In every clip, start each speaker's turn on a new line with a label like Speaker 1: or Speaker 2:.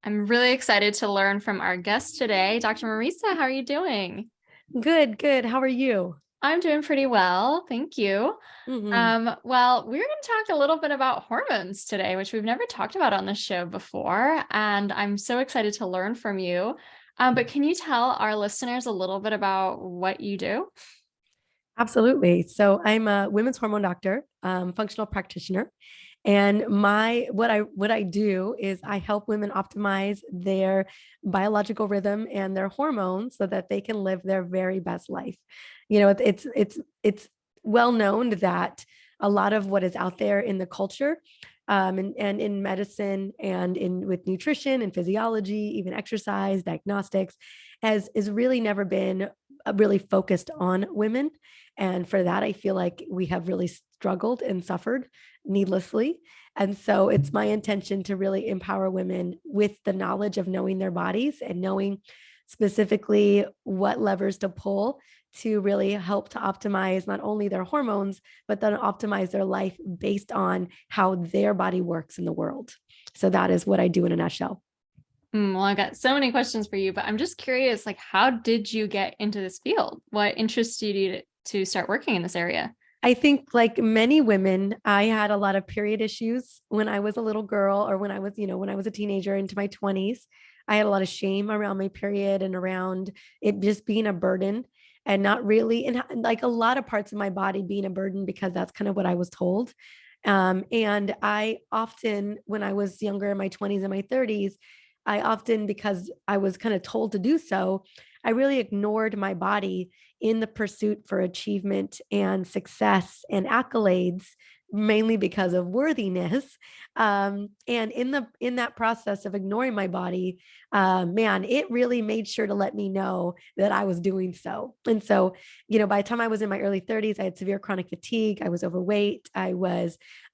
Speaker 1: I'm really excited to learn from our guest today, Dr. Mariza. How are you doing?
Speaker 2: Good, good. How are you?
Speaker 1: I'm doing pretty well, thank you.
Speaker 2: Hmm.
Speaker 1: We're going to talk a little bit about hormones today, which we've never talked about on the show before, and I'm so excited to learn from you. But can you tell our listeners a little bit about what you do?
Speaker 2: Absolutely. So I'm a women's hormone doctor, functional practitioner, and my what I do is I help women optimize their biological rhythm and their hormones so that they can live their very best life. It's well known that a lot of what is out there in the culture, and in medicine and in with nutrition and physiology, even exercise, diagnostics, has is really never been really focused on women. And for that, I feel like we have really struggled and suffered needlessly. And so it's my intention to really empower women with the knowledge of knowing their bodies and knowing specifically what levers to pull to really help to optimize not only their hormones, but then optimize their life based on how their body works in the world. So that is what I do in a nutshell.
Speaker 1: Well, I got so many questions for you, but I'm just curious, like, how did you get into this field? What interested you to start working in this area?
Speaker 2: I think like many women, I had a lot of period issues when I was a little girl or when I was a teenager into my 20s. I had a lot of shame around my period and around it just being a burden and not really, and like a lot of parts of my body being a burden because that's kind of what I was told. And I often, when I was younger in my 20s and my 30s, I often, because I was kind of told to do so, I really ignored my body in the pursuit for achievement and success and accolades, mainly because of worthiness. And in that process of ignoring my body, man, it really made sure to let me know that I was doing so. And so, by the time I was in my early 30s, I had severe chronic fatigue. I was overweight. I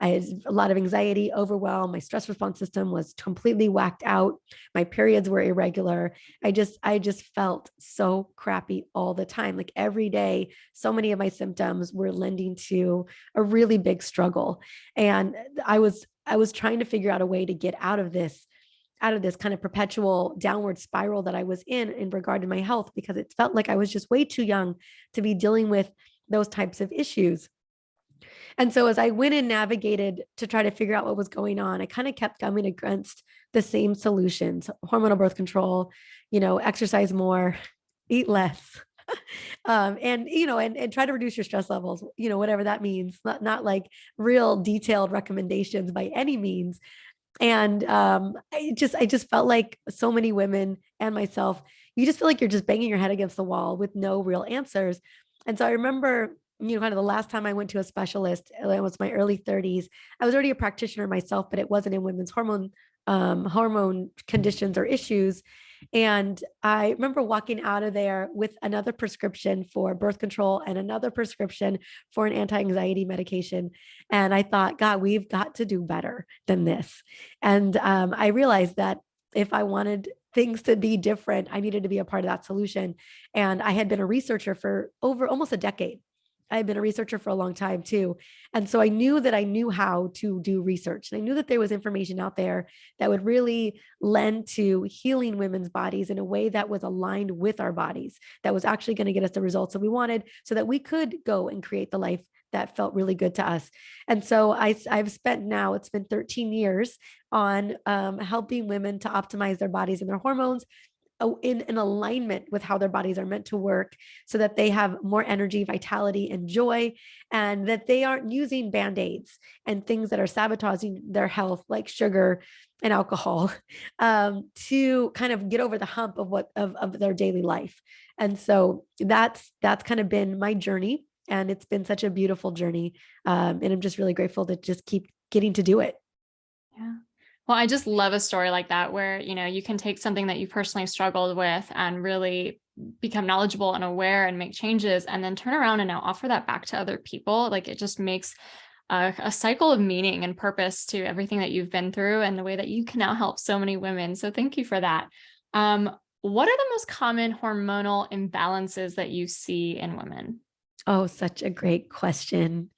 Speaker 2: had a lot of anxiety, overwhelm. My stress response system was completely whacked out. My periods were irregular. I just felt so crappy all the time. Like every day, so many of my symptoms were lending to a really big struggle. And I was trying to figure out a way to get out of this kind of perpetual downward spiral that I was in regard to my health, because it felt like I was just way too young to be dealing with those types of issues. And so as I went and navigated to try to figure out what was going on, I kind of kept coming against the same solutions: hormonal birth control, exercise more, eat less. And try to reduce your stress levels, whatever that means, not like real detailed recommendations by any means. And I just felt like so many women and myself, you just feel like you're just banging your head against the wall with no real answers. And so I remember, kind of the last time I went to a specialist, it was my early 30s. I was already a practitioner myself, but it wasn't in women's hormone conditions or issues. And I remember walking out of there with another prescription for birth control and another prescription for an anti-anxiety medication. And I thought, God, we've got to do better than this. And I realized that if I wanted things to be different, I needed to be a part of that solution. And I had been a researcher for over almost a decade. I had been a researcher for a long time too. And so I knew that I knew how to do research. And I knew that there was information out there that would really lend to healing women's bodies in a way that was aligned with our bodies, that was actually going to get us the results that we wanted so that we could go and create the life that felt really good to us. And so I've spent now, it's been 13 years on helping women to optimize their bodies and their hormones in alignment with how their bodies are meant to work so that they have more energy, vitality, and joy, and that they aren't using band-aids and things that are sabotaging their health, like sugar and alcohol, to kind of get over the hump of their daily life. And so that's kind of been my journey. And it's been such a beautiful journey. And I'm just really grateful to just keep getting to do it.
Speaker 1: Yeah. Well, I just love a story like that where, you can take something that you personally struggled with and really become knowledgeable and aware and make changes and then turn around and now offer that back to other people. Like it just makes a cycle of meaning and purpose to everything that you've been through and the way that you can now help so many women. So thank you for that. What are the most common hormonal imbalances that you see in women?
Speaker 2: Oh, such a great question.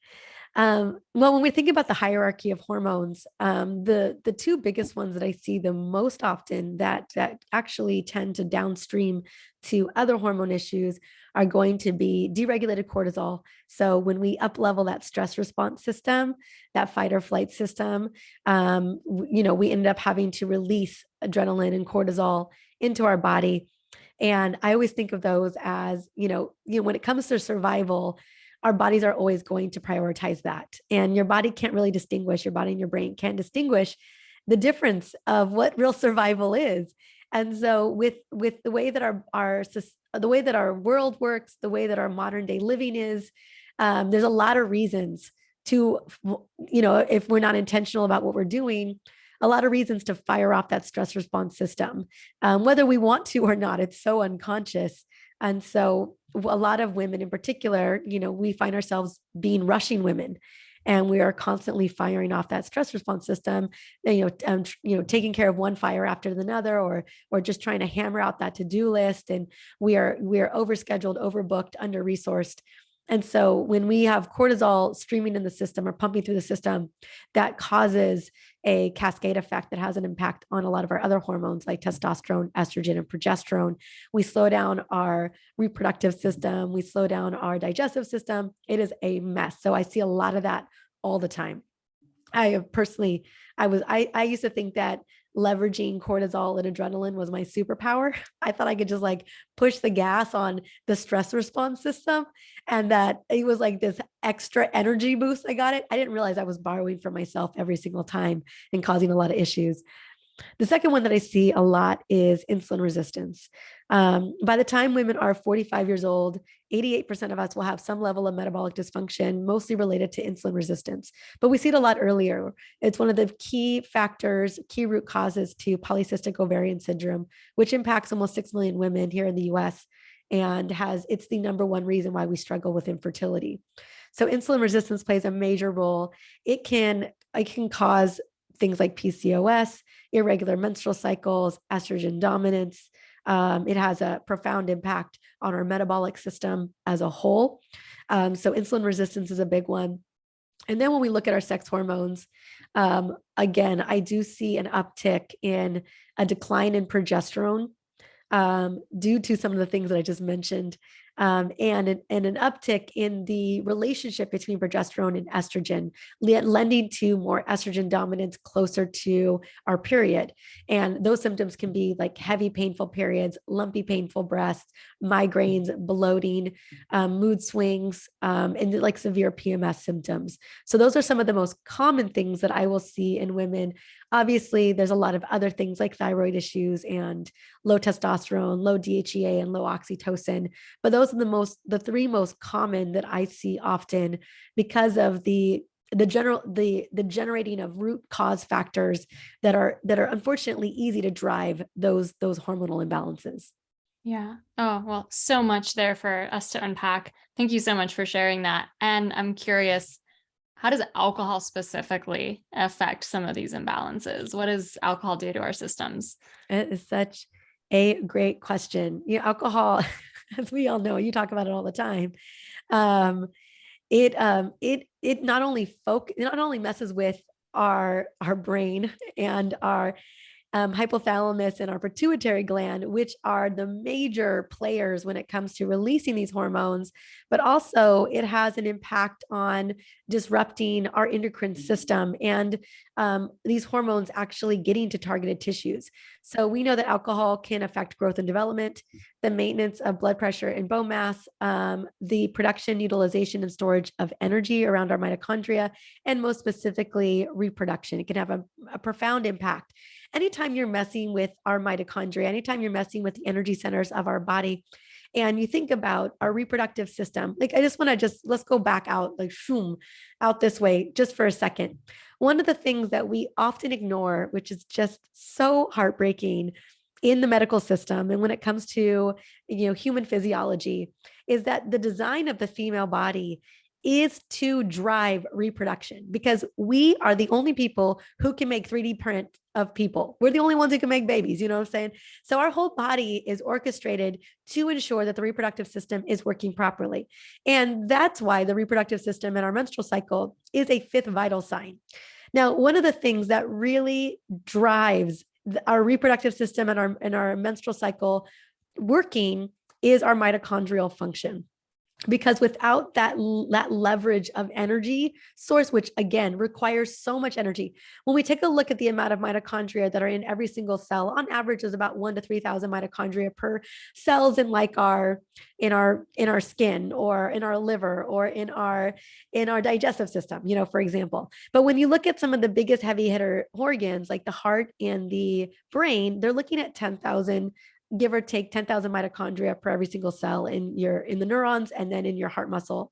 Speaker 2: Well, when we think about the hierarchy of hormones, the two biggest ones that I see the most often that actually tend to downstream to other hormone issues are going to be deregulated cortisol. So when we up level that stress response system, that fight or flight system, we end up having to release adrenaline and cortisol into our body. And I always think of those as, when it comes to survival, our bodies are always going to prioritize that. And your body can't really distinguish, your body and your brain can't distinguish the difference of what real survival is. And so with the way that the way that our world works, the way that our modern day living is, there's a lot of reasons to, if we're not intentional about what we're doing, a lot of reasons to fire off that stress response system, whether we want to or not. It's so unconscious. And so a lot of women in particular, we find ourselves being rushing women, and we are constantly firing off that stress response system, taking care of one fire after another, or just trying to hammer out that to-do list. And we are overscheduled, overbooked, under-resourced. And so when we have cortisol streaming in the system or pumping through the system, that causes a cascade effect that has an impact on a lot of our other hormones like testosterone, estrogen, and progesterone. We slow down our reproductive system. We slow down our digestive system. It is a mess. So I see a lot of that all the time. I used to think that leveraging cortisol and adrenaline was my superpower. I thought I could just like push the gas on the stress response system, and that it was like this extra energy boost. I got it. I didn't realize I was borrowing from myself every single time and causing a lot of issues. The second one that I see a lot is insulin resistance. By the time women are 45 years old, 88% of us will have some level of metabolic dysfunction, mostly related to insulin resistance. But we see it a lot earlier. It's one of the key factors, key root causes to polycystic ovarian syndrome, which impacts almost 6 million women here in the US, and it's the number one reason why we struggle with infertility. So insulin resistance plays a major role. It can cause things like PCOS, irregular menstrual cycles, estrogen dominance. It has a profound impact on our metabolic system as a whole. So insulin resistance is a big one. And then when we look at our sex hormones, again, I do see an uptick in a decline in progesterone due to some of the things that I just mentioned, and an uptick in the relationship between progesterone and estrogen, lending to more estrogen dominance closer to our period. And those symptoms can be like heavy, painful periods, lumpy, painful breasts, migraines, bloating, mood swings, and like severe PMS symptoms. So those are some of the most common things that I will see in women. Obviously, there's a lot of other things like thyroid issues and low testosterone, low DHEA, and low oxytocin. But those are the three most common that I see often because of the generating of root cause factors that are unfortunately easy to drive those hormonal imbalances.
Speaker 1: Yeah. Oh, well, so much there for us to unpack. Thank you so much for sharing that. And I'm curious, how does alcohol specifically affect some of these imbalances? What does alcohol do to our systems?
Speaker 2: It is such a great question. Alcohol, as we all know, you talk about it all the time. It not only messes with our brain and our hypothalamus and our pituitary gland, which are the major players when it comes to releasing these hormones, but also it has an impact on disrupting our endocrine system and these hormones actually getting to targeted tissues. So we know that alcohol can affect growth and development, the maintenance of blood pressure and bone mass, the production, utilization, and storage of energy around our mitochondria, and most specifically, reproduction. It can have a profound impact. Anytime you're messing with our mitochondria, anytime you're messing with the energy centers of our body, and you think about our reproductive system, like I just want to let's go back out, like shoom, out this way just for a second. One of the things that we often ignore, which is just so heartbreaking in the medical system and when it comes to human physiology, is that the design of the female body is to drive reproduction, because we are the only people who can make 3D print of people. We're the only ones who can make babies, you know what I'm saying? So our whole body is orchestrated to ensure that the reproductive system is working properly. And that's why the reproductive system and our menstrual cycle is a fifth vital sign. Now, one of the things that really drives our reproductive system and our menstrual cycle working is our mitochondrial function, because without that leverage of energy source, which again requires so much energy, when we take a look at the amount of mitochondria that are in every single cell, on average is about 1 to 3,000 mitochondria per cells in like in our skin, or in our liver, or in our digestive system, you know, for example. But when you look at some of the biggest heavy hitter organs like the heart and the brain, they're looking at 10,000, give or take 10,000 mitochondria per every single cell in the neurons and then in your heart muscle.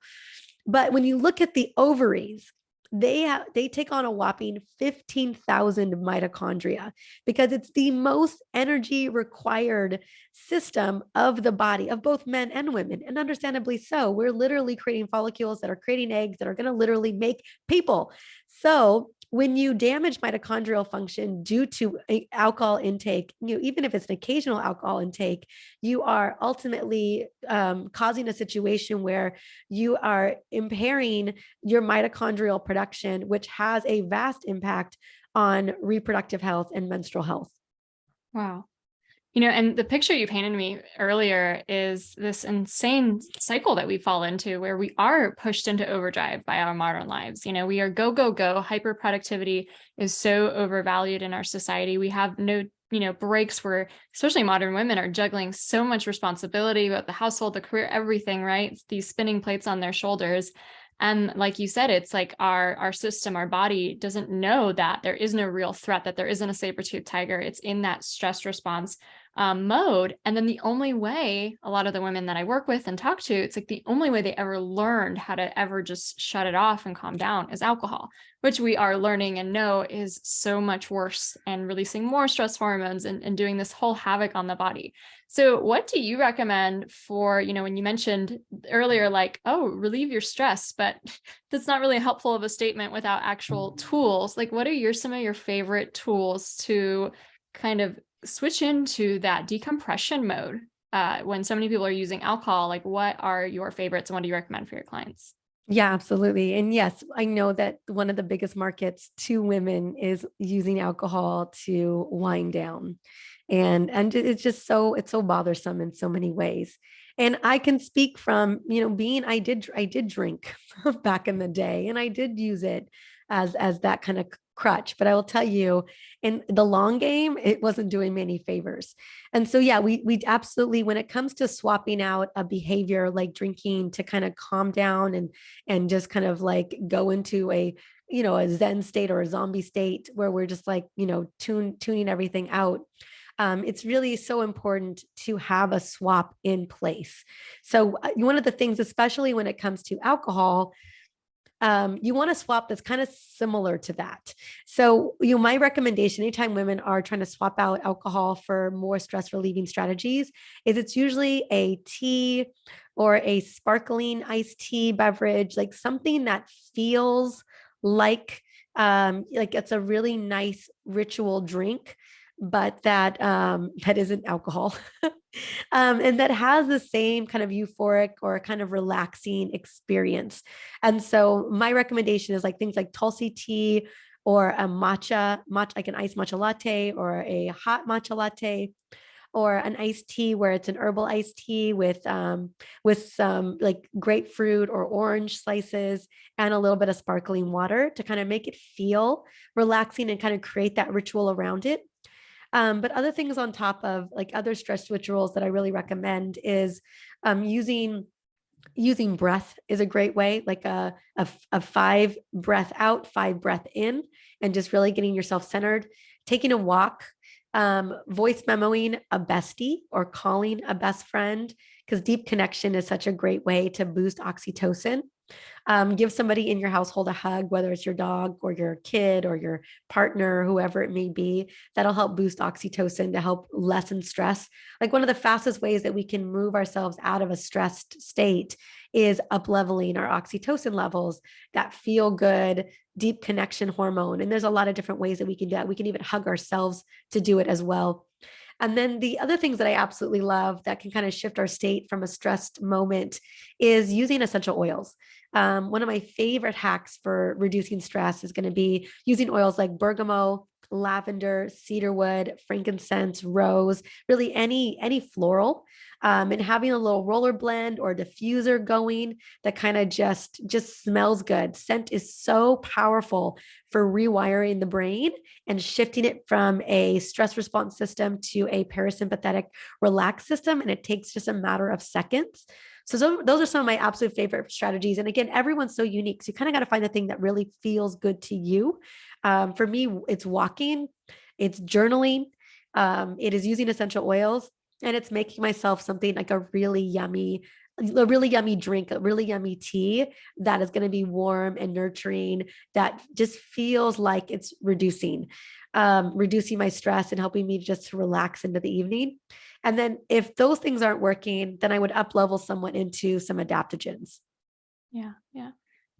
Speaker 2: But when you look at the ovaries, they take on a whopping 15,000 mitochondria, because it's the most energy required system of the body of both men and women. And understandably so, we're literally creating follicles that are creating eggs that are going to literally make people. So when you damage mitochondrial function due to alcohol intake, you know, even if it's an occasional alcohol intake, you are ultimately causing a situation where you are impairing your mitochondrial production, which has a vast impact on reproductive health and menstrual health.
Speaker 1: Wow. You know, and the picture you painted me earlier is this insane cycle that we fall into, where we are pushed into overdrive by our modern lives. You know, we are go, go, go. Hyper productivity is so overvalued in our society. We have no, you know, breaks, where especially modern women are juggling so much responsibility about the household, the career, everything, right? It's these spinning plates on their shoulders. And like you said, it's like our system, our body doesn't know that there is no real threat, that there isn't a saber-toothed tiger. It's in that stress response mode. And then the only way, a lot of the women that I work with and talk to, it's like the only way they ever learned how to ever just shut it off and calm down is alcohol, which we are learning and know is so much worse and releasing more stress hormones and doing this whole havoc on the body. So what do you recommend for, you know, when you mentioned earlier, like, oh, relieve your stress, but that's not really helpful of a statement without actual tools. Like, what are some of your favorite tools to kind of switch into that decompression mode when so many people are using alcohol? Like, what are your favorites and what do you recommend for your clients?
Speaker 2: Yeah, absolutely. And yes, I know that one of the biggest markets to women is using alcohol to wind down. And it's so bothersome in so many ways. And I can speak from, you know, I did drink back in the day, and I did use it as that kind of crutch. But I will tell you, in the long game, it wasn't doing me any favors. And so, yeah, we absolutely, when it comes to swapping out a behavior like drinking to kind of calm down and just kind of like go into a, you know, a Zen state or a zombie state where we're just like, you know, tuning everything out. It's really so important to have a swap in place. So one of the things, especially when it comes to alcohol, you want to swap that's kind of similar to that. So, you know, my recommendation anytime women are trying to swap out alcohol for more stress relieving strategies is it's usually a tea or a sparkling iced tea beverage, like something that feels like it's a really nice ritual drink, but that isn't alcohol. And that has the same kind of euphoric or kind of relaxing experience. And so my recommendation is like things like Tulsi tea or a matcha, like an iced matcha latte or a hot matcha latte, or an iced tea where it's an herbal iced tea with some like grapefruit or orange slices and a little bit of sparkling water to kind of make it feel relaxing and kind of create that ritual around it. But other things on top of like other stress rituals that I really recommend is using breath is a great way, like a 5 breath out, 5 breath in, and just really getting yourself centered, taking a walk, voice memoing a bestie or calling a best friend, because deep connection is such a great way to boost oxytocin. Give somebody in your household a hug, whether it's your dog or your kid or your partner, whoever it may be. That'll help boost oxytocin to help lessen stress. Like one of the fastest ways that we can move ourselves out of a stressed state is up leveling our oxytocin levels, that feel good, deep connection hormone. And there's a lot of different ways that we can do that. We can even hug ourselves to do it as well. And then the other things that I absolutely love that can kind of shift our state from a stressed moment is using essential oils. One of my favorite hacks for reducing stress is going to be using oils like bergamot, lavender, cedarwood, frankincense, rose, really any floral, and having a little roller blend or diffuser going that kind of just smells good. Scent is so powerful for rewiring the brain and shifting it from a stress response system to a parasympathetic relaxed system, and it takes just a matter of seconds. So those are some of my absolute favorite strategies. And again, everyone's so unique. So you kind of got to find the thing that really feels good to you. For me, it's walking, it's journaling, it is using essential oils, and it's making myself something like a really yummy drink, a really yummy tea that is going to be warm and nurturing, that just feels like it's reducing my stress and helping me just to relax into the evening. And then if those things aren't working, then I would up level someone into some adaptogens.
Speaker 1: Yeah. Yeah.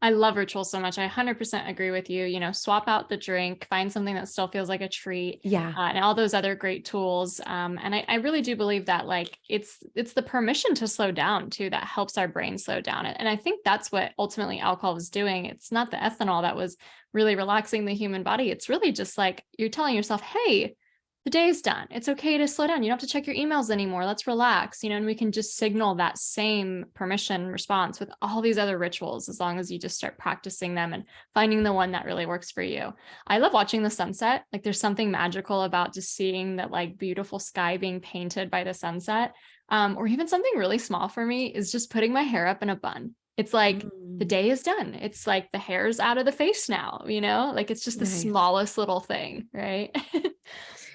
Speaker 1: I love rituals so much. I 100% agree with you. Swap out the drink, find something that still feels like a treat,
Speaker 2: Yeah.
Speaker 1: and all those other great tools. And I really do believe that like it's the permission to slow down too that helps our brain slow down. And I think that's what ultimately alcohol was doing. It's not the ethanol that was really relaxing the human body. It's really just like you're telling yourself, hey, the day is done. It's okay to slow down. You don't have to check your emails anymore. Let's relax, and we can just signal that same permission response with all these other rituals, as long as you just start practicing them and finding the one that really works for you. I love watching the sunset. Like there's something magical about just seeing that like beautiful sky being painted by the sunset. Or even something really small for me is just putting my hair up in a bun. It's like the day is done. It's like the hair's out of the face now, like it's just the
Speaker 2: Nice.
Speaker 1: smallest little thing, right?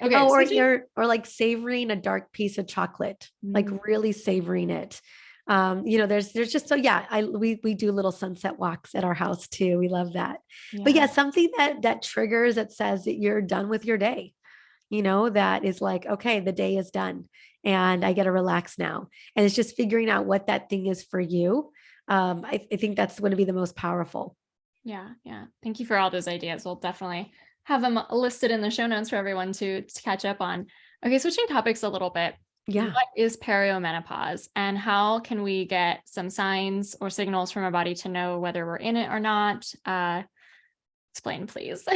Speaker 1: Okay.
Speaker 2: Oh, or like savoring a dark piece of chocolate, like really savoring it. There's just so yeah, we do little sunset walks at our house too. We love that. But yeah, something that triggers, that says that you're done with your day, that is like, okay, the day is done and I get to relax now. And it's just figuring out what that thing is for you. I think that's going to be the most powerful.
Speaker 1: Yeah. Yeah. Thank you for all those ideas. We'll definitely have them listed in the show notes for everyone to catch up on. Okay. Switching topics a little bit.
Speaker 2: Yeah.
Speaker 1: What is perimenopause, and how can we get some signs or signals from our body to know whether we're in it or not? Explain, please.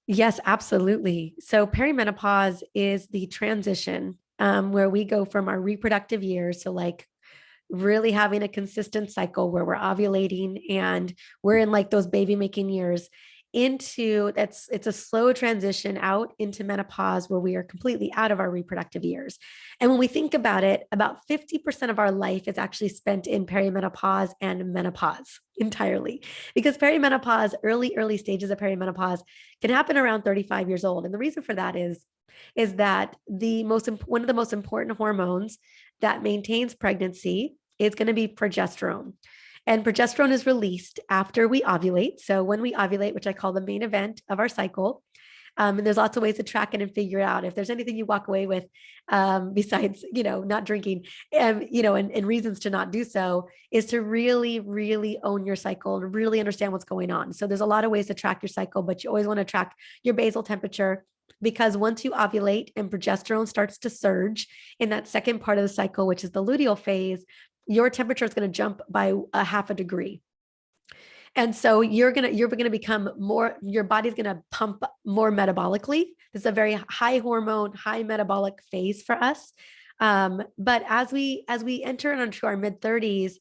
Speaker 2: Yes, absolutely. So perimenopause is the transition where we go from our reproductive years, so like really having a consistent cycle where we're ovulating and we're in like those baby making years, into it's a slow transition out into menopause where we are completely out of our reproductive years. And when we think about it, about 50% of our life is actually spent in perimenopause and menopause entirely, because perimenopause, early stages of perimenopause, can happen around 35 years old. And the reason for that is that one of the most important hormones that maintains pregnancy is going to be progesterone. And progesterone is released after we ovulate. So when we ovulate, which I call the main event of our cycle, and there's lots of ways to track it and figure it out. If there's anything you walk away with, besides, not drinking, and reasons to not do so, is to really, really own your cycle and really understand what's going on. So there's a lot of ways to track your cycle, but you always want to track your basal temperature, because once you ovulate and progesterone starts to surge in that second part of the cycle, which is the luteal phase, your temperature is going to jump by a half a degree. And so you're going to become more, your body's going to pump more metabolically. This is a very high hormone, high metabolic phase for us. But as we enter into our mid 30s,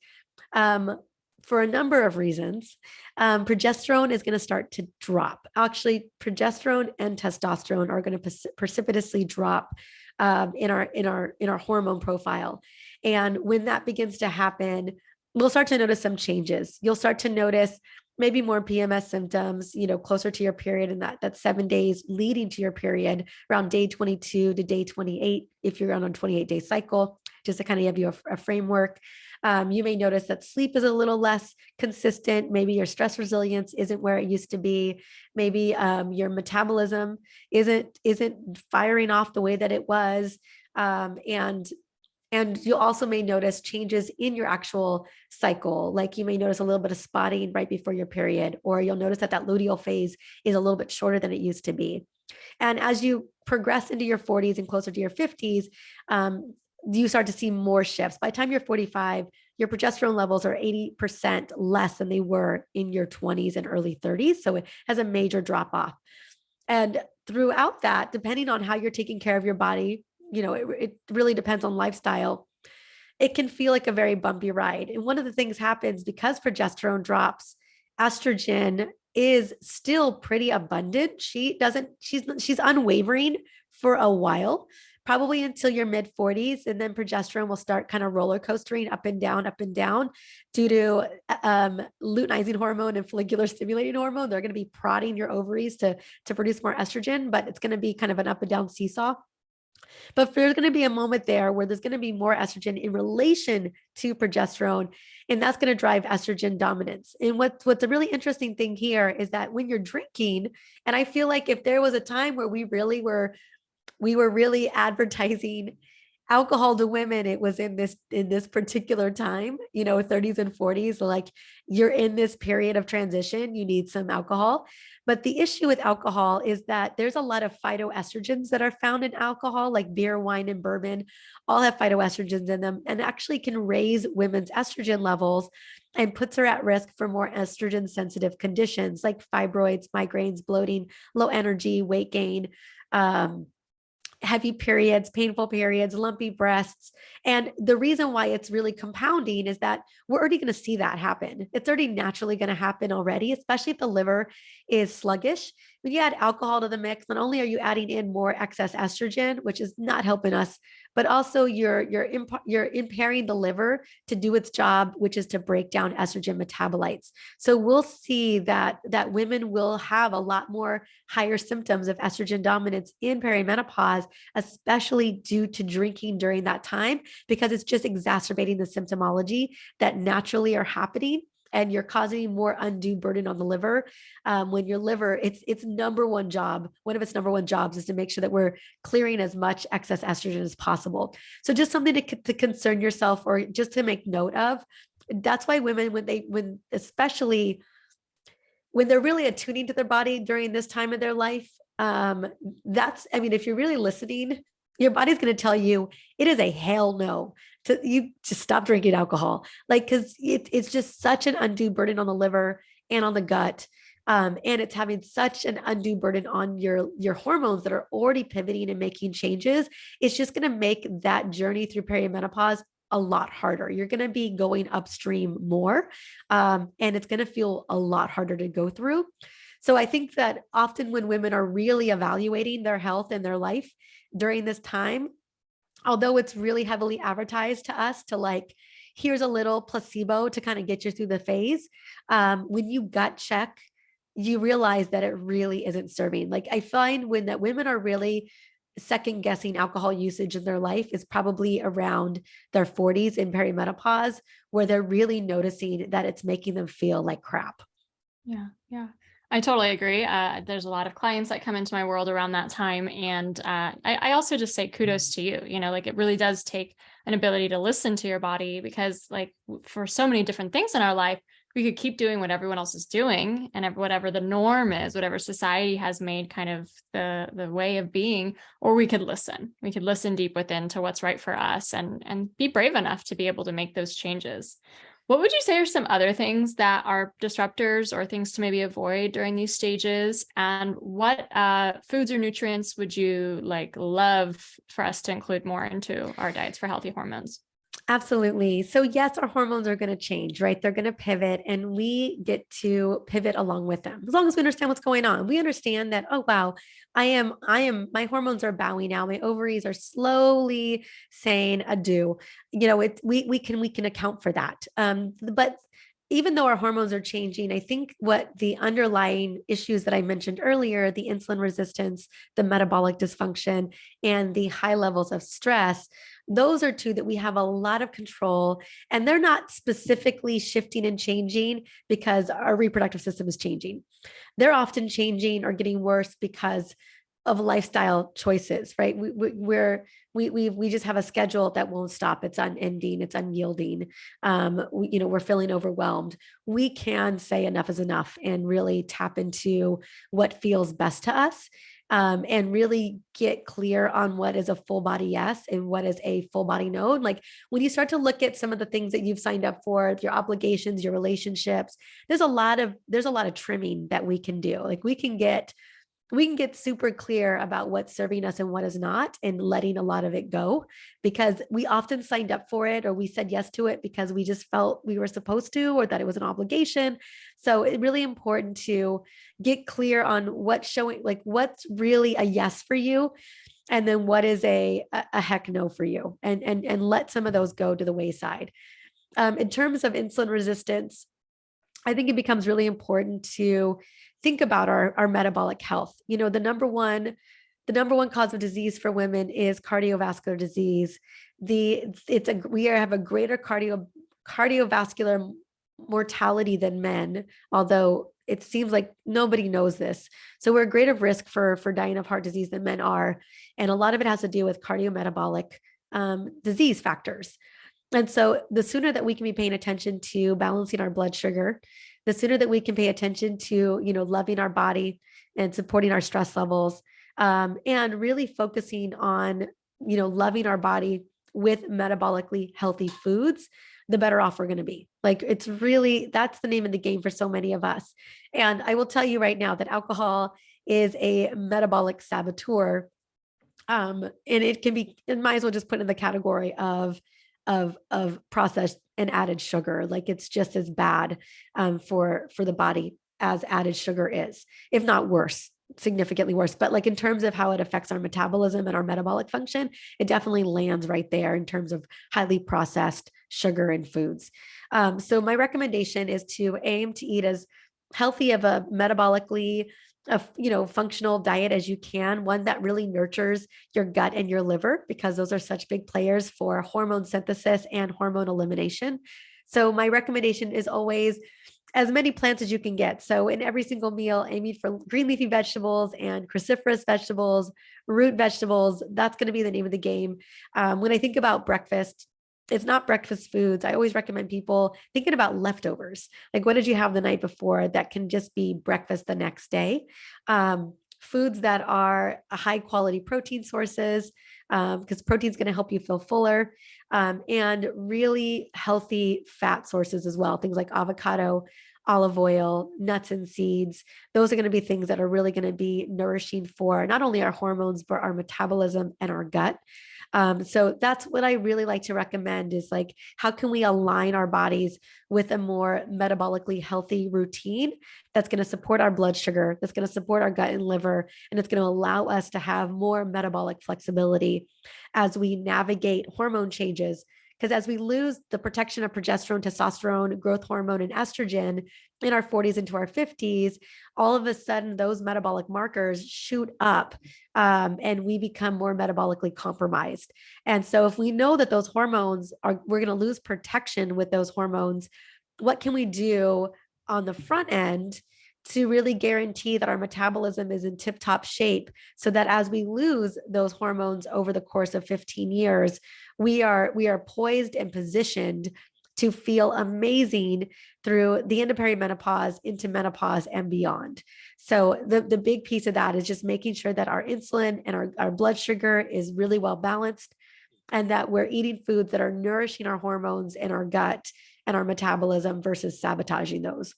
Speaker 2: for a number of reasons, progesterone is going to start to drop. Actually, progesterone and testosterone are going to precipitously drop in our hormone profile. And when that begins to happen, we'll start to notice some changes. You'll start to notice maybe more PMS symptoms, closer to your period, and that 7 days leading to your period, around day 22 to day 28, if you're on a 28-day cycle, just to kind of give you a framework. You may notice that sleep is a little less consistent. Maybe your stress resilience isn't where it used to be. Maybe your metabolism isn't firing off the way that it was. And you also may notice changes in your actual cycle. Like you may notice a little bit of spotting right before your period, or you'll notice that luteal phase is a little bit shorter than it used to be. And as you progress into your 40s and closer to your 50s, you start to see more shifts. By the time you're 45, your progesterone levels are 80% less than they were in your 20s and early 30s. So it has a major drop off. And throughout that, depending on how you're taking care of your body, it really depends on lifestyle. It can feel like a very bumpy ride. And one of the things happens because progesterone drops, estrogen is still pretty abundant. She's unwavering for a while, probably until your mid 40s. And then progesterone will start kind of roller coastering up and down due to luteinizing hormone and follicular stimulating hormone. They're going to be prodding your ovaries to produce more estrogen, but it's going to be kind of an up and down seesaw. But there's going to be a moment there where there's going to be more estrogen in relation to progesterone, and that's going to drive estrogen dominance. And what's a really interesting thing here is that when you're drinking, and I feel like if there was a time where we were really advertising alcohol to women, it was in this particular time, 30s and 40s. Like, you're in this period of transition, you need some alcohol. But the issue with alcohol is that there's a lot of phytoestrogens that are found in alcohol, like beer, wine, and bourbon, all have phytoestrogens in them, and actually can raise women's estrogen levels and puts her at risk for more estrogen sensitive conditions like fibroids, migraines, bloating, low energy, weight gain, heavy periods, painful periods, lumpy breasts. And the reason why it's really compounding is that we're already going to see that happen. It's already naturally going to happen already, especially if the liver is sluggish. When you add alcohol to the mix, not only are you adding in more excess estrogen, which is not helping us, but also you're impairing the liver to do its job, which is to break down estrogen metabolites. So we'll see that women will have a lot more higher symptoms of estrogen dominance in perimenopause, especially due to drinking during that time, because it's just exacerbating the symptomology that naturally are happening. And you're causing more undue burden on the liver. When your liver, its number one job, one of its number one jobs is to make sure that we're clearing as much excess estrogen as possible. So just something to concern yourself, or just to make note of. That's why women, especially when they're really attuning to their body during this time of their life, if you're really listening, your body's going to tell you it is a hell no to you just stop drinking alcohol. Like, because it's just such an undue burden on the liver and on the gut. And it's having such an undue burden on your hormones that are already pivoting and making changes. It's just going to make that journey through perimenopause a lot harder. You're going to be going upstream more, and it's going to feel a lot harder to go through. So I think that often when women are really evaluating their health and their life during this time, although it's really heavily advertised to us to like, here's a little placebo to kind of get you through the phase, when you gut check, you realize that it really isn't serving. Like, I find that women are really second guessing alcohol usage in their life is probably around their 40s in perimenopause, where they're really noticing that it's making them feel like crap.
Speaker 1: Yeah. Yeah. I totally agree. There's a lot of clients that come into my world around that time. And I also just say kudos to you. Like, it really does take an ability to listen to your body, because like for so many different things in our life, we could keep doing what everyone else is doing and whatever the norm is, whatever society has made kind of the way of being, or we could listen. We could listen deep within to what's right for us and be brave enough to be able to make those changes. What would you say are some other things that are disruptors or things to maybe avoid during these stages? And what foods or nutrients would you love for us to include more into our diets for healthy hormones?
Speaker 2: Absolutely. So yes, our hormones are going to change, right? They're going to pivot, and we get to pivot along with them. As long as we understand what's going on, we understand that, oh, wow, my hormones are bowing out. My ovaries are slowly saying adieu. We can account for that. But even though our hormones are changing, I think what the underlying issues that I mentioned earlier, the insulin resistance, the metabolic dysfunction, and the high levels of stress, those are two that we have a lot of control. And they're not specifically shifting and changing because our reproductive system is changing. They're often changing or getting worse because of lifestyle choices, right? We just have a schedule that won't stop. It's unending. It's unyielding. We're feeling overwhelmed. We can say enough is enough and really tap into what feels best to us. And really get clear on what is a full body yes and what is a full body no. Like when you start to look at some of the things that you've signed up for, your obligations, your relationships, there's a lot of trimming that we can do. Like we can get super clear about what's serving us and what is not, and letting a lot of it go, because we often signed up for it or we said yes to it because we just felt we were supposed to, or that it was an obligation. So it's really important to get clear on what's showing, like what's really a yes for you, and then what is a heck no for you, and let some of those go to the wayside. In terms of insulin resistance, I think it becomes really important to think about our metabolic health. The number one cause of disease for women is cardiovascular disease. We have a greater cardiovascular mortality than men, although it seems like nobody knows this. So we're at greater risk for dying of heart disease than men are. And a lot of it has to do with cardiometabolic disease factors. And so the sooner that we can be paying attention to balancing our blood sugar, the sooner that we can pay attention to, loving our body and supporting our stress levels, and really focusing on, loving our body with metabolically healthy foods, the better off we're going to be. Like that's the name of the game for so many of us. And I will tell you right now that alcohol is a metabolic saboteur. And it might as well just put in the category of processed and added sugar. Like it's just as bad for the body as added sugar is, if not worse, significantly worse. But like in terms of how it affects our metabolism and our metabolic function, it definitely lands right there in terms of highly processed sugar and foods. So my recommendation is to aim to eat as healthy of a metabolically functional diet as you can, one that really nurtures your gut and your liver, because those are such big players for hormone synthesis and hormone elimination. So my recommendation is always as many plants as you can get. So in every single meal, aiming for green leafy vegetables and cruciferous vegetables, root vegetables. That's going to be the name of the game. When I think about breakfast, it's not breakfast foods. I always recommend people thinking about leftovers. Like, what did you have the night before that can just be breakfast the next day? Foods that are high quality protein sources, because protein is going to help you feel fuller, and really healthy fat sources as well. Things like avocado, olive oil, nuts and seeds. Those are going to be things that are really going to be nourishing for not only our hormones, but our metabolism and our gut. So that's what I really like to recommend, is like, how can we align our bodies with a more metabolically healthy routine that's going to support our blood sugar, that's going to support our gut and liver, and it's going to allow us to have more metabolic flexibility as we navigate hormone changes. Because as we lose the protection of progesterone, testosterone, growth hormone, and estrogen in our 40s into our 50s, all of a sudden those metabolic markers shoot up, and we become more metabolically compromised. And so if we know that those hormones we're going to lose protection with those hormones, what can we do on the front end to really guarantee that our metabolism is in tip-top shape, so that as we lose those hormones over the course of 15 years, we are poised and positioned to feel amazing through the end of perimenopause, into menopause and beyond. So the big piece of that is just making sure that our insulin and our blood sugar is really well balanced, and that we're eating foods that are nourishing our hormones and our gut and our metabolism versus sabotaging those.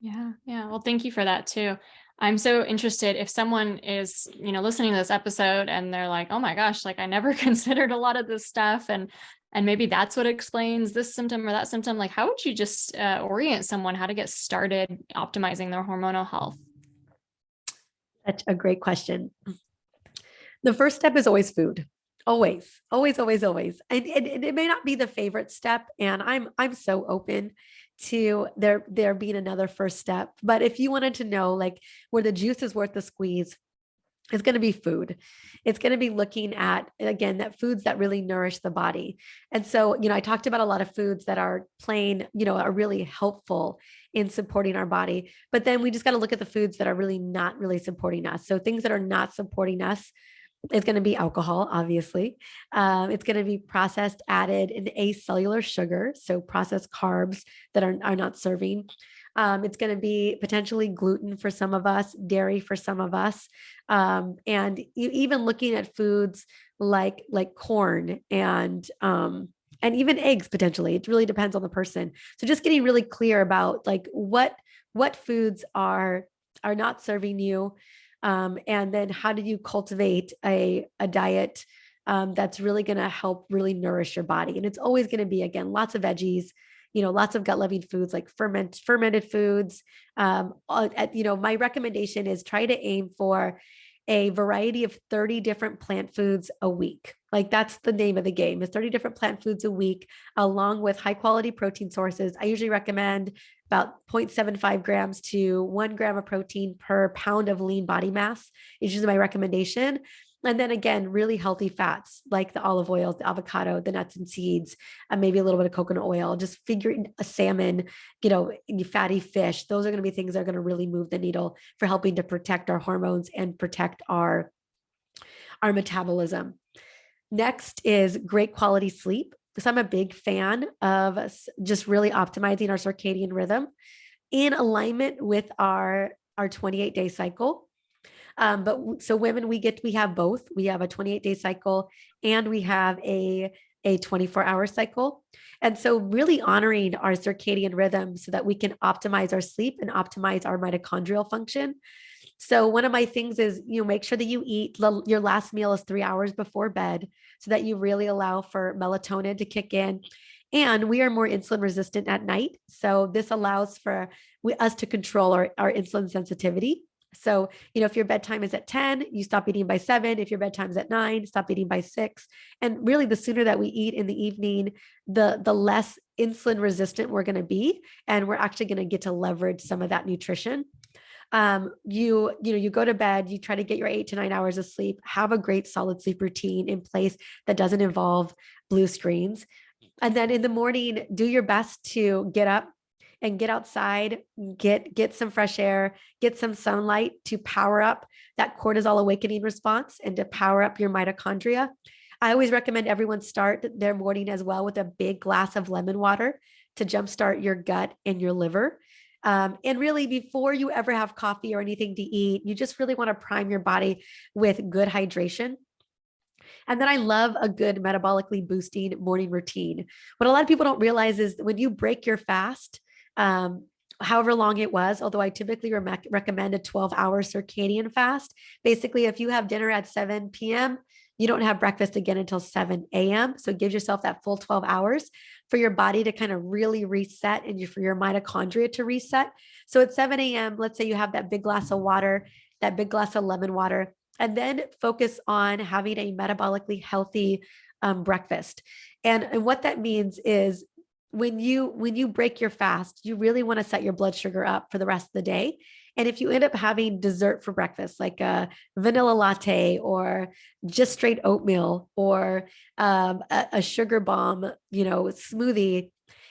Speaker 1: Yeah. Yeah. Well, thank you for that too. I'm so interested if someone is, listening to this episode and they're like, oh my gosh, like I never considered a lot of this stuff. And maybe that's what explains this symptom or that symptom. Like, how would you just orient someone how to get started optimizing their hormonal health?
Speaker 2: Such a great question. The first step is always food. Always, always, always, always. And it may not be the favorite step. And I'm so open to there being another first step. But if you wanted to know like where the juice is worth the squeeze, it's going to be food. It's going to be looking at, again, that foods that really nourish the body. And so, I talked about a lot of foods that are plain, are really helpful in supporting our body. But then we just got to look at the foods that are really not really supporting us. So things that are not supporting us, it's going to be alcohol, obviously. It's going to be processed, added, and acellular sugar, so processed carbs that are not serving. It's going to be potentially gluten for some of us, dairy for some of us, and even looking at foods like corn and even eggs potentially. It really depends on the person. So just getting really clear about like what foods are not serving you. And then how do you cultivate a diet that's really going to help really nourish your body? And it's always going to be, again, lots of veggies, lots of gut loving foods like fermented foods. My recommendation is try to aim for a variety of 30 different plant foods a week. Like that's the name of the game, is 30 different plant foods a week, along with high quality protein sources. I usually recommend about 0.75 grams to 1 gram of protein per pound of lean body mass is usually my recommendation. And then again, really healthy fats like the olive oil, the avocado, the nuts and seeds, and maybe a little bit of coconut oil, just figuring a salmon, fatty fish. Those are going to be things that are going to really move the needle for helping to protect our hormones and protect our metabolism. Next is great quality sleep. So I'm a big fan of just really optimizing our circadian rhythm in alignment with our 28-day cycle. But so women, we have both. We have a 28-day cycle and we have a 24-hour cycle. And so really honoring our circadian rhythm so that we can optimize our sleep and optimize our mitochondrial function. So one of my things is, make sure that you eat your last meal is 3 hours before bed so that you really allow for melatonin to kick in. And we are more insulin resistant at night. So this allows for us to control our insulin sensitivity. So, if your bedtime is at 10, you stop eating by 7. If your bedtime is at 9, stop eating by 6. And really the sooner that we eat in the evening, the less insulin resistant we're going to be. And we're actually going to get to leverage some of that nutrition. You go to bed, you try to get your 8 to 9 hours of sleep, have a great solid sleep routine in place that doesn't involve blue screens. And then in the morning, do your best to get up and get outside, get some fresh air, get some sunlight to power up that cortisol awakening response and to power up your mitochondria. I always recommend everyone start their morning as well with a big glass of lemon water to jumpstart your gut and your liver. And really, before you ever have coffee or anything to eat, you just really want to prime your body with good hydration. And then I love a good metabolically boosting morning routine. What a lot of people don't realize is when you break your fast, however long it was, although I typically recommend a 12-hour circadian fast. Basically, if you have dinner at 7 p.m., you don't have breakfast again until 7 a.m. So give yourself that full 12 hours for your body to kind of really reset and for your mitochondria to reset. So at 7 a.m., let's say you have that big glass of water, that big glass of lemon water, and then focus on having a metabolically healthy breakfast. And what that means is when you break your fast, you really want to set your blood sugar up for the rest of the day. And if you end up having dessert for breakfast, like a vanilla latte or just straight oatmeal or a sugar bomb, smoothie,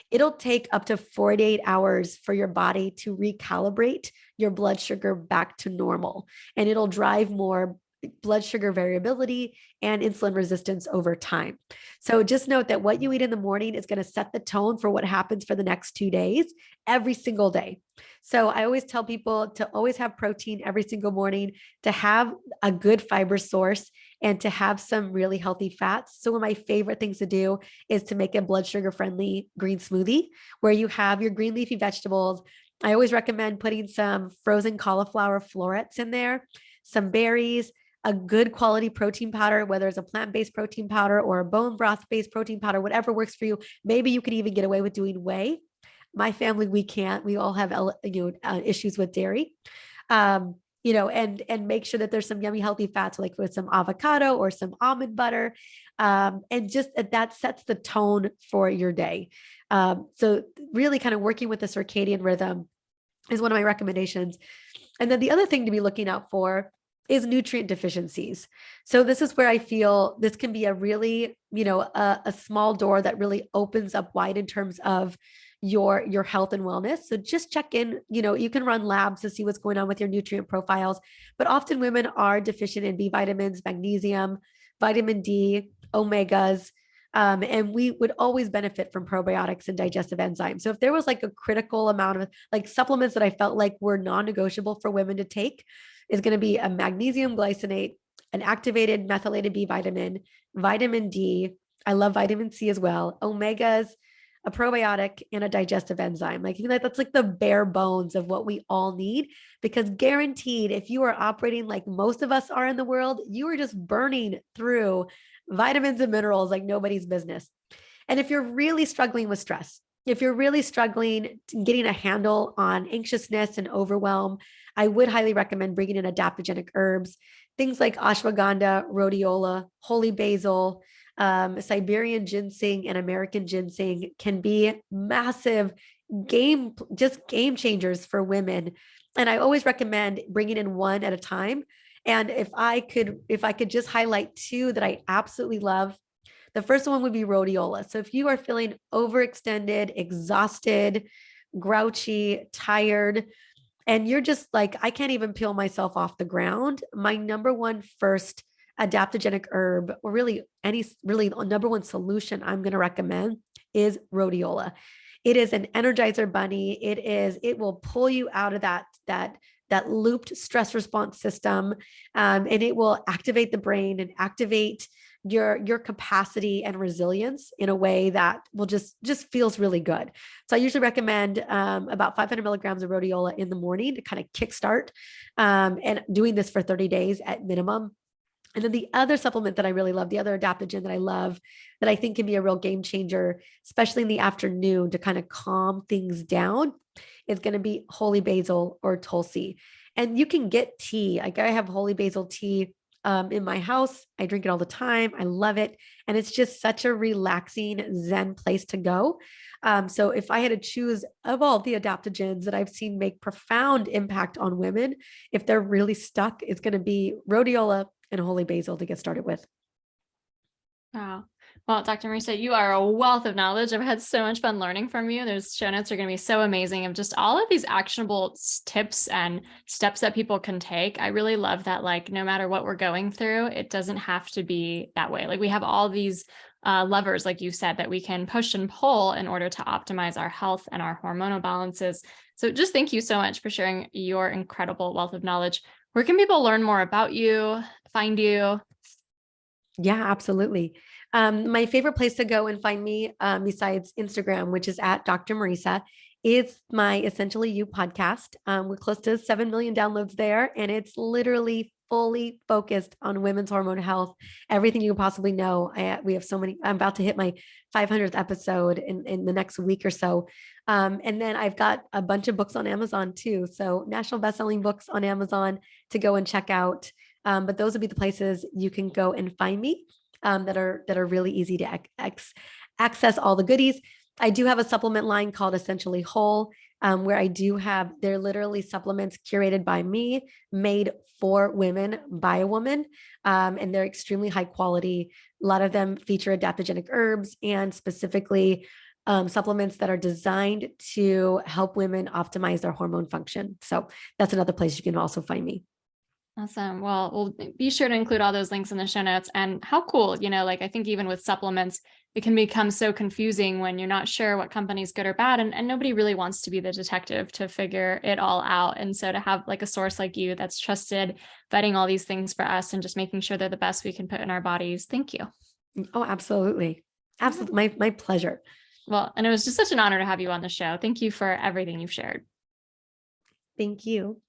Speaker 2: it'll take up to 48 hours for your body to recalibrate your blood sugar back to normal. And it'll drive more blood sugar variability and insulin resistance over time. So just note that what you eat in the morning is going to set the tone for what happens for the next 2 days, every single day. So I always tell people to always have protein every single morning, to have a good fiber source, and to have some really healthy fats. So one of my favorite things to do is to make a blood sugar friendly green smoothie where you have your green leafy vegetables. I always recommend putting some frozen cauliflower florets in there, some berries, a good quality protein powder, whether it's a plant-based protein powder or a bone broth-based protein powder, whatever works for you. Maybe you could even get away with doing whey. My family, we can't. We all have issues with dairy. and make sure that there's some yummy, healthy fats, like with some avocado or some almond butter. And just that sets the tone for your day. So really kind of working with the circadian rhythm is one of my recommendations. And then the other thing to be looking out for is nutrient deficiencies. So this is where I feel this can be a really, a small door that really opens up wide in terms of your health and wellness. So just check in, you can run labs to see what's going on with your nutrient profiles, but often women are deficient in B vitamins, magnesium, vitamin D, omegas. And we would always benefit from probiotics and digestive enzymes. So if there was like a critical amount of like supplements that I felt like were non-negotiable for women to take, is going to be a magnesium glycinate, an activated methylated B vitamin, vitamin D. I love vitamin C as well, omegas, a probiotic, and a digestive enzyme. Like, that's like the bare bones of what we all need, because guaranteed, if you are operating like most of us are in the world, you are just burning through vitamins and minerals like nobody's business. And if you're really struggling with stress, if you're really struggling getting a handle on anxiousness and overwhelm, I would highly recommend bringing in adaptogenic herbs, things like ashwagandha, rhodiola, holy basil, Siberian ginseng, and American ginseng can be massive game changers for women. And I always recommend bringing in one at a time. And if I could just highlight two that I absolutely love, the first one would be rhodiola. So if you are feeling overextended, exhausted, grouchy, tired, and you're just like, I can't even peel myself off the ground, my number one first adaptogenic herb, or really number one solution I'm going to recommend is rhodiola. It is an energizer bunny. It will pull you out of that looped stress response system. And it will activate the brain and activate your capacity and resilience in a way that will just feels really good. So I usually recommend about 500 milligrams of rhodiola in the morning to kind of kickstart, and doing this for 30 days at minimum. And then the other supplement that I really love, the other adaptogen that I love, that I think can be a real game changer, especially in the afternoon to kind of calm things down, is going to be holy basil or tulsi. And you can get tea. Like, I have holy basil tea in my house. I drink it all the time. I love it. And it's just such a relaxing Zen place to go. So if I had to choose of all the adaptogens that I've seen make profound impact on women, if they're really stuck, it's going to be rhodiola and holy basil to get started with.
Speaker 1: Wow. Well, Dr. Mariza, you are a wealth of knowledge. I've had so much fun learning from you. Those show notes are going to be so amazing of just all of these actionable tips and steps that people can take. I really love that, like, no matter what we're going through, it doesn't have to be that way. Like, we have all these levers, like you said, that we can push and pull in order to optimize our health and our hormonal balances. So just thank you so much for sharing your incredible wealth of knowledge. Where can people learn more about you, find you?
Speaker 2: Yeah, absolutely. My favorite place to go and find me, besides Instagram, which is at Dr. Mariza, is my Essentially You podcast. We're close to 7 million downloads there, and it's literally fully focused on women's hormonal health, everything you can possibly know. We have so many. I'm about to hit my 500th episode in the next week or so. And then I've got a bunch of books on Amazon too. So national bestselling books on Amazon to go and check out. But those would be the places you can go and find me, that are really easy to access all the goodies. I do have a supplement line called Essentially Whole, where they're literally supplements curated by me, made for women by a woman. And they're extremely high quality. A lot of them feature adaptogenic herbs and specifically supplements that are designed to help women optimize their hormone function. So that's another place you can also find me.
Speaker 1: Awesome. Well, we'll be sure to include all those links in the show notes. And how cool, like, I think even with supplements, it can become so confusing when you're not sure what company's good or bad. And nobody really wants to be the detective to figure it all out. And so to have like a source like you that's trusted, vetting all these things for us and just making sure they're the best we can put in our bodies. Thank you.
Speaker 2: Oh, absolutely. Absolutely. My pleasure.
Speaker 1: Well, and it was just such an honor to have you on the show. Thank you for everything you've shared.
Speaker 2: Thank you.